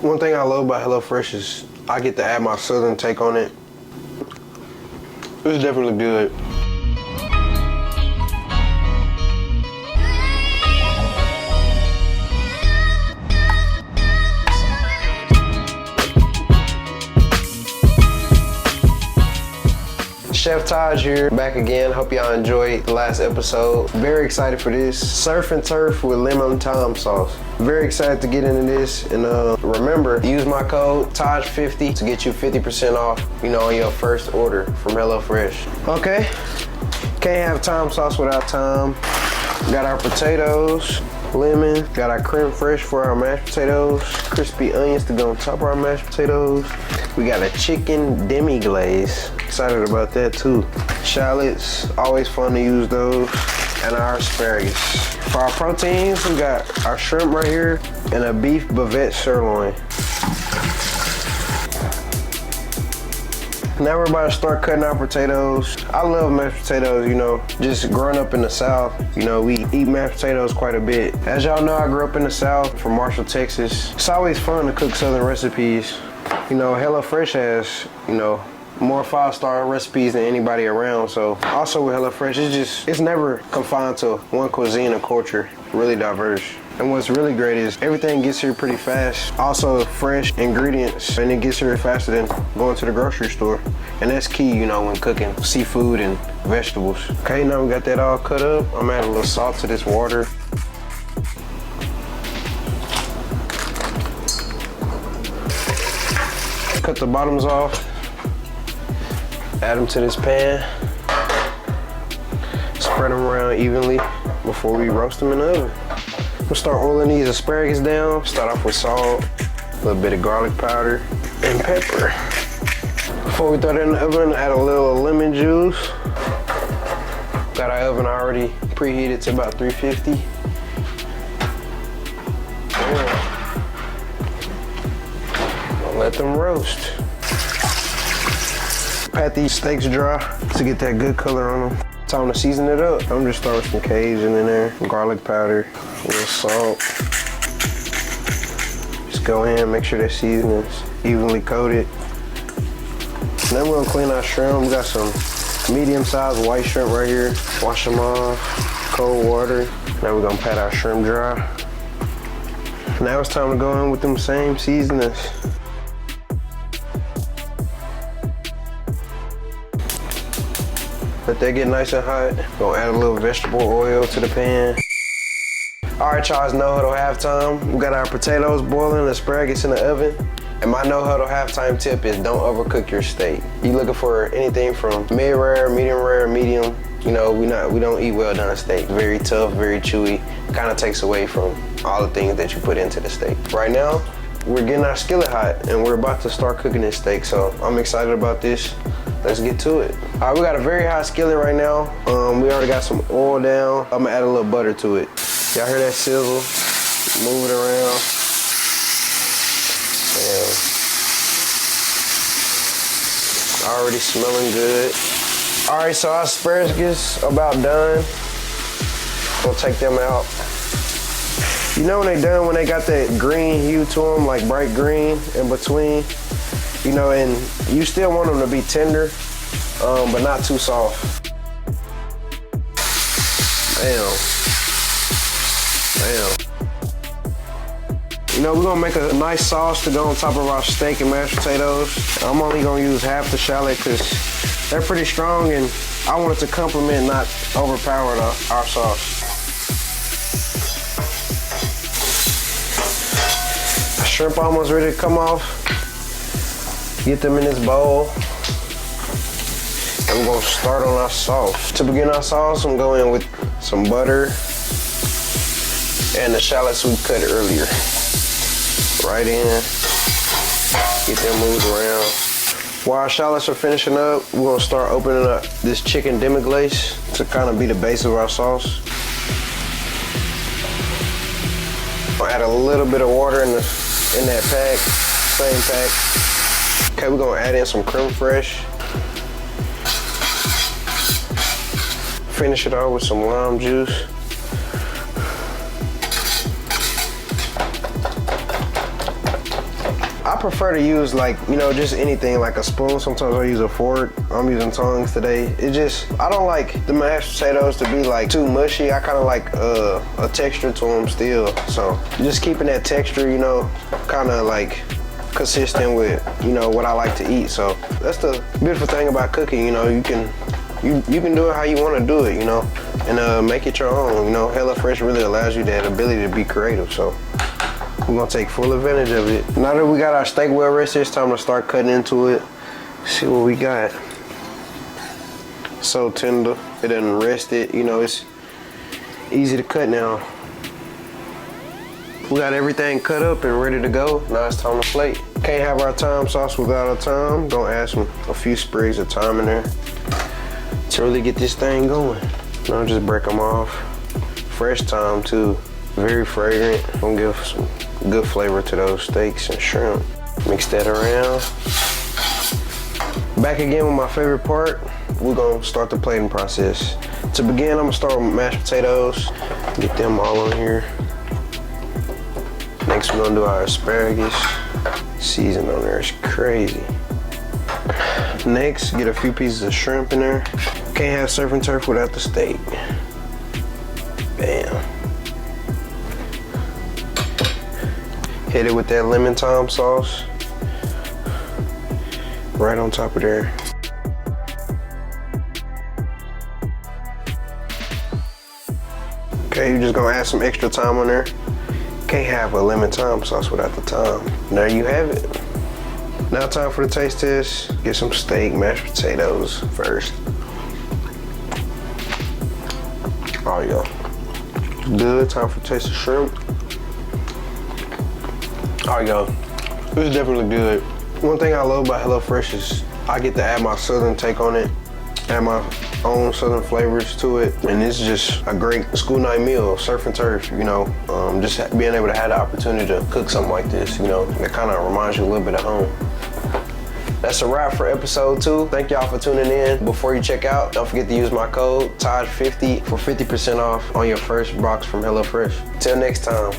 One thing I love about HelloFresh is I get to add my southern take on it. It's definitely good. Chef Taj here, back again. Hope y'all enjoyed the last episode. Very excited for this. Surf and turf with lemon thyme sauce. Very excited to get into this. And remember, use my code TAJ50 to get you 50% off, on your first order from HelloFresh. Okay, can't have thyme sauce without thyme. Got our potatoes, lemon, got our creme fraiche for our mashed potatoes, crispy onions to go on top of our mashed potatoes. We got a chicken demi-glaze. Excited about that too. Shallots, always fun to use those. And our asparagus. For our proteins, we got our shrimp right here and a beef bavette sirloin. Now we're about to start cutting our potatoes. I love mashed potatoes, just growing up in the South, we eat mashed potatoes quite a bit. As y'all know, I grew up in the South from Marshall, Texas. It's always fun to cook Southern recipes. HelloFresh has, more 5-star recipes than anybody around. So also with HelloFresh, it's never confined to one cuisine or culture, really diverse. And what's really great is everything gets here pretty fast. Also fresh ingredients, and it gets here faster than going to the grocery store. And that's key, when cooking seafood and vegetables. Okay, now we got that all cut up. I'm adding a little salt to this water. Cut the bottoms off. Add them to this pan. Spread them around evenly before we roast them in the oven. We'll start oiling these asparagus down. Start off with salt, a little bit of garlic powder, and pepper. Before we throw that in the oven, add a little lemon juice. Got our oven already preheated to about 350. Let them roast. Pat these steaks dry to get that good color on them. Time to season it up. I'm just throwing some Cajun in there, garlic powder, a little salt. Just go in, make sure that seasoning's evenly coated. Then we're gonna clean our shrimp. We got some medium-sized white shrimp right here. Wash them off, cold water. Now we're gonna pat our shrimp dry. Now it's time to go in with them same seasonings. Let that get nice and hot. Gonna add a little vegetable oil to the pan. All right, y'all, it's No Huddle halftime. We got our potatoes boiling, asparagus in the oven. And my No Huddle halftime tip is don't overcook your steak. You looking for anything from mid-rare, medium. We don't eat well done steak. Very tough, very chewy. Kind of takes away from all the things that you put into the steak. Right now, we're getting our skillet hot and we're about to start cooking this steak. So I'm excited about this. Let's get to it. All right, we got a very hot skillet right now. We already got some oil down. I'm gonna add a little butter to it. Y'all hear that sizzle? Move it around. Yeah. Already smelling good. All right, so our asparagus about done. We'll take them out. When they done, when they got that green hue to them, like bright green in between, and you still want them to be tender, but not too soft. Damn. We're gonna make a nice sauce to go on top of our steak and mashed potatoes. I'm only gonna use half the shallot because they're pretty strong and I want it to complement, not overpower our sauce. The shrimp almost ready to come off. Get them in this bowl. And we're gonna start on our sauce. To begin our sauce, I'm going in with some butter and the shallots we cut earlier. Right in, get them moved around. While our shallots are finishing up, we're gonna start opening up this chicken demi-glace to kind of be the base of our sauce. I'll add a little bit of water in that pack, same pack. Okay, we're gonna add in some creme fraiche. Finish it off with some lime juice. I prefer to use like, you know, just anything like a spoon. Sometimes I use a fork. I'm using tongs today. I don't like the mashed potatoes to be like too mushy. I kind of like a texture to them still. So just keeping that texture, you know, kind of like consistent with, you know, what I like to eat. So that's the beautiful thing about cooking. You know, you can do it how you want to do it, you know, and make it your own. You know, HelloFresh really allows you that ability to be creative. So we're gonna take full advantage of it. Now that we got our steak well rested, it's time to start cutting into it. See what we got. So tender, it doesn't rest it. You know, it's easy to cut now. We got everything cut up and ready to go. Now it's time to plate. Can't have our thyme sauce without our thyme. Gonna add a few sprigs of thyme in there to really get this thing going. Now just break them off. Fresh thyme too, very fragrant. Gonna give some good flavor to those steaks and shrimp. Mix that around. Back again with my favorite part. We're gonna start the plating process. To begin, I'm gonna start with mashed potatoes. Get them all on here. Next, we're gonna do our asparagus. Season on there is crazy. Next, get a few pieces of shrimp in there. Can't have surf and turf without the steak. Bam. Hit it with that lemon thyme sauce. Right on top of there. Okay, you're just gonna add some extra thyme on there. Can't have a lemon thyme sauce without the thyme. There you have it. Now time for the taste test. Get some steak, mashed potatoes first. Oh yeah. Good, time for the taste of shrimp. Oh yeah, this is definitely good. One thing I love about HelloFresh is I get to add my southern take on it, add my own southern flavors to it, and it's just a great school night meal, surf and turf, you know. Just being able to have the opportunity to cook something like this, you know, that kind of reminds you a little bit of home. That's a wrap for episode 2. Thank y'all for tuning in. Before you check out, don't forget to use my code TOJ50 for 50% off on your first box from HelloFresh. Till next time.